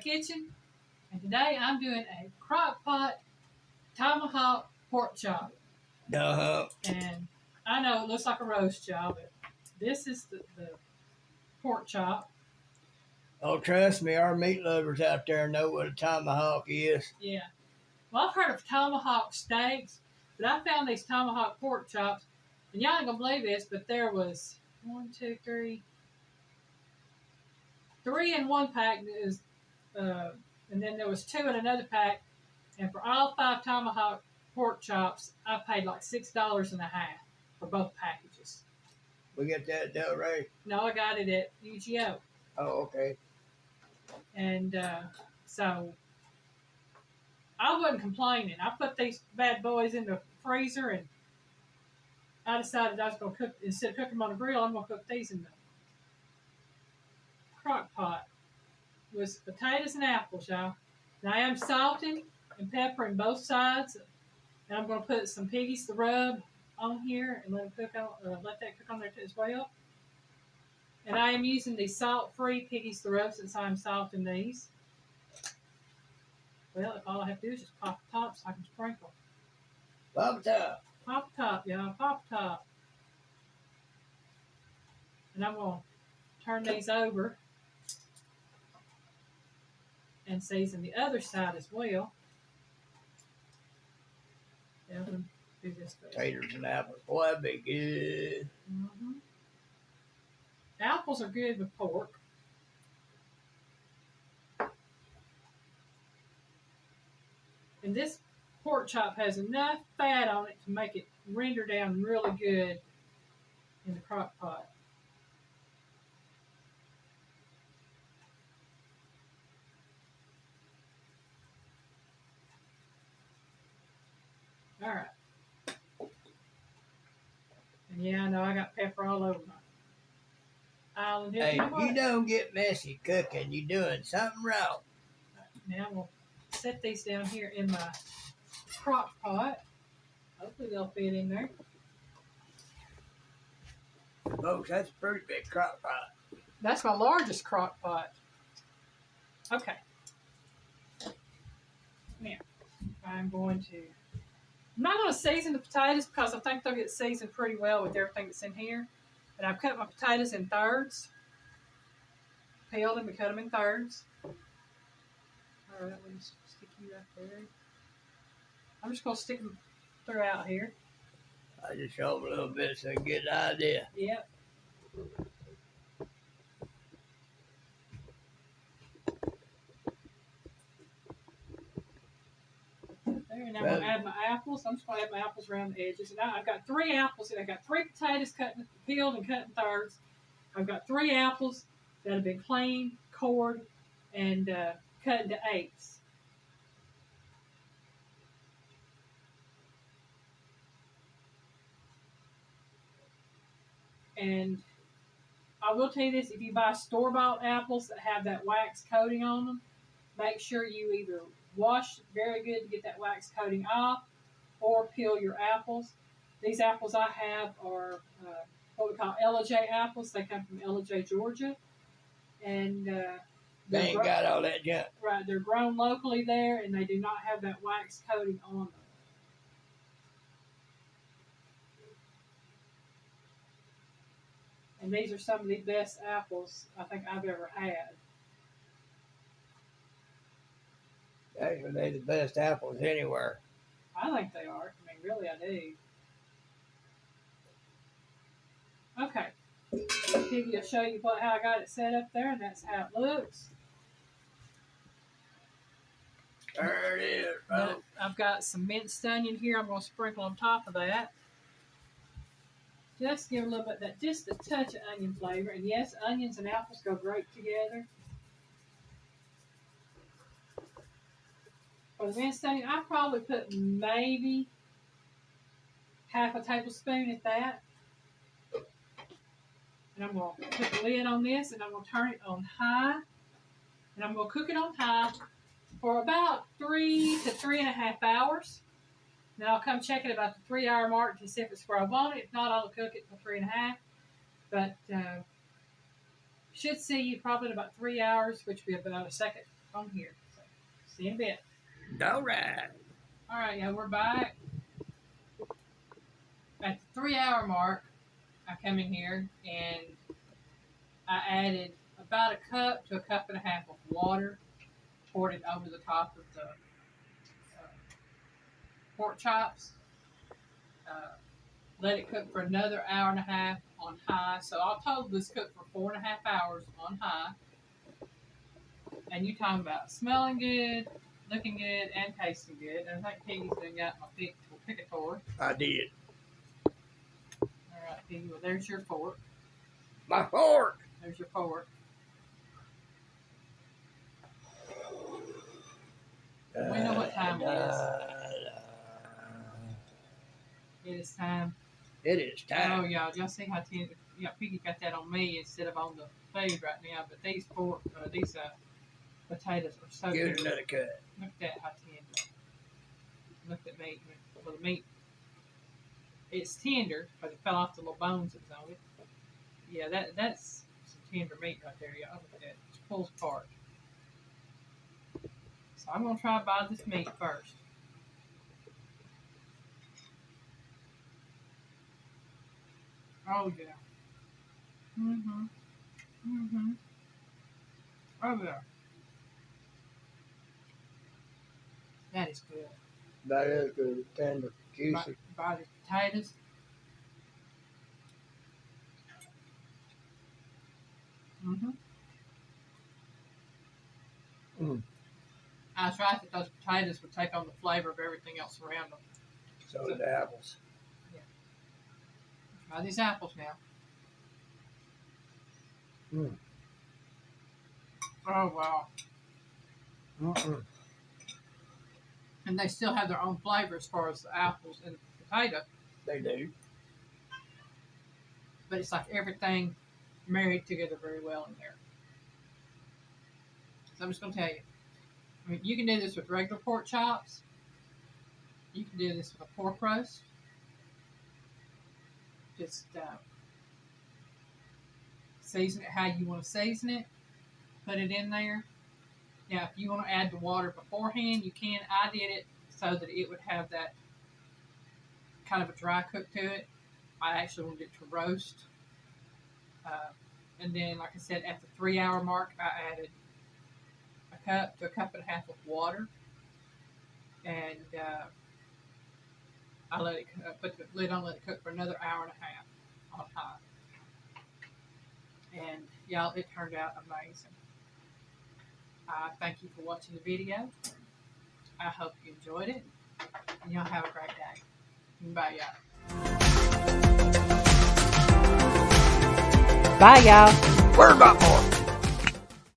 kitchen, and today I'm doing a Crockpot Tomahawk pork chop. And I know it looks like a roast, y'all, but this is the pork chop. Oh, trust me, our meat lovers out there know what a tomahawk is. Yeah. Well, I've heard of tomahawk steaks, but I found these tomahawk pork chops, and y'all ain't gonna believe this, but there was 3 in one pack, and then there was 2 in another pack, and for all 5 tomahawk pork chops, I paid like $6.50 for both packages. We get that at Del Rey? No, I got it at UGO. Oh, okay. And so I wasn't complaining. I put these bad boys in the freezer, and I decided I was going to cook, instead of cooking them on the grill, I'm going to cook these in the crock pot with potatoes and apples, y'all. And I am salting and peppering both sides, and I'm going to put some piggies to rub on here and let that cook on there as well. And I am using the salt-free piggies to rub since I'm salting these. Well, if all I have to do is just pop the top so I can sprinkle. Pop the top. Pop the top, y'all. Pop the top. And I'm going to turn these over and season the other side as well. Yeah, I'm going to do this first. Taters and apples. Boy, that'd be good. Mm-hmm. Apples are good with pork. And this pork chop has enough fat on it to make it render down really good in the crock pot. All right. And yeah, I know I got pepper all over my island. Hey, you don't get messy cooking. You're doing something wrong. Now I'm going to set these down here in my crock pot. Hopefully they'll fit in there. Folks, that's a pretty big crock pot. That's my largest crock pot. Okay. Now, I'm not going to season the potatoes because I think they'll get seasoned pretty well with everything that's in here. But I've cut my potatoes in thirds. Peeled them and cut them in thirds. All right, let me stick you right there. I'm just going to stick them throughout here. I just show them a little bit so I can get an idea. Yep. There, and I'm going to add my apples. I'm just going to add my apples around the edges. And I've got 3 apples. And I've got 3 potatoes peeled and cut in thirds. I've got 3 apples that have been cleaned, cored, and cut into 8s. And I will tell you this, if you buy store-bought apples that have that wax coating on them, make sure you either wash very good to get that wax coating off or peel your apples. These apples I have are what we call LJ apples. They come from LJ, Georgia. And they ain't got all that junk. Right, they're grown locally there, and they do not have that wax coating on them. And these are some of the best apples I think I've ever had. Actually, they're the best apples anywhere. I think they are. I mean, really, I do. Okay. I'll show you how I got it set up there, and that's how it looks. There it is, folks. I've got some minced onion here. I'm going to sprinkle on top of that. Just give a little bit just a touch of onion flavor. And yes, onions and apples go great together. For the minced onion, I probably put maybe half a tablespoon at that. And I'm going to put the lid on this, and I'm going to turn it on high. And I'm going to cook it on high for about 3 to 3.5 hours. Then I'll come check it about the 3-hour mark to see if it's where I want it. If not, I'll cook it for 3.5. But should see you probably in about 3 hours, which would be about a second on here. So, see you in a bit. All right. All right, yeah, we're back. At the 3-hour mark, I come in here and I added about a cup to a cup and a half of water, poured it over the top of the pork chops, let it cook for another hour and a half on high. So all told, this cooked for 4.5 hours on high. And you talking about smelling good, looking good, and tasting good. And I think Piggy's done got my picator. I did. All right, Piggy, well, there's your fork. My fork. There's your fork. We know what time it is. It is time. It is time. Oh, y'all see how tender? Yeah, Piggy got that on me instead of on the food right now. But these potatoes are so Give good. it another cut. Look at that, how tender. Look at the meat. Well, the meat, it's tender because it fell off the little bones that was on it. Yeah, that's some tender meat right there, y'all. Look at that. It pulls apart. So I'm going to try to buy this meat first. Oh, yeah. Oh, yeah. That is good. That is good. Tender, juicy. Buy the potatoes. I was right that those potatoes would take on the flavor of everything else around them. So did the apples. Yeah. Try these apples now. Oh, wow. And they still have their own flavor as far as the apples and the potato. They do. But it's like everything married together very well in there. So I'm just going to tell you. I mean, you can do this with regular pork chops. You can do this with a pork roast. Just season it how you want to season it. Put it in there. Now, if you want to add the water beforehand, you can. I did it so that it would have that kind of a dry cook to it. I actually wanted it to roast. And then, like I said, at the 3-hour mark, I added a cup to a cup and a half of water. And I let it put the lid on, let it cook for another hour and a half on high. And, y'all, it turned out amazing. Thank you for watching the video. I hope you enjoyed it. And y'all have a great day. Bye, y'all. Bye, y'all. Where's my